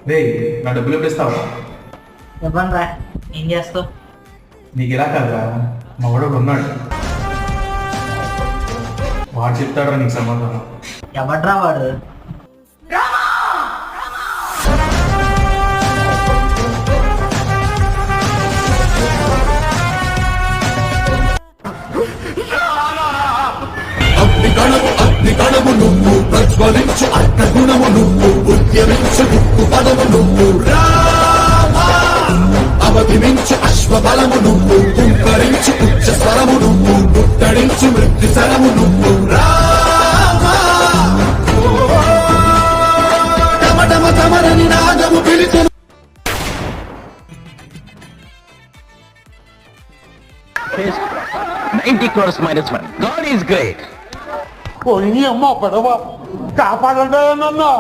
రే నా డబ్బులు ఎప్పుడు ఇస్తావా? ఇవ్వండి రా, ఏం చేస్తావు? నీకు ఇలా కాదురా, మా వాడు ఒకడు ఉన్నాడు, వాడు చెప్తాడు నీకు సమాధానం. ఎవడ్రా వాడు? అగ్నిగణము నువ్వు ప్రజ్వలించు అర్థగుణము నువ్వు ఉద్యమించు దిక్కు పదము నువ్వు రామా అవధి మించు అశ్వబలము నువ్వు కుంకరించు ఉచ్చ స్వరము నువ్వు ముట్టడించు మృత్యు శరము నువ్వు రామా టమటమ తమరని నాదము పిలిచెను. 90 crores minus 1. God is great. పోయి అమ్మ పడవ కాపాడండి నన్ను.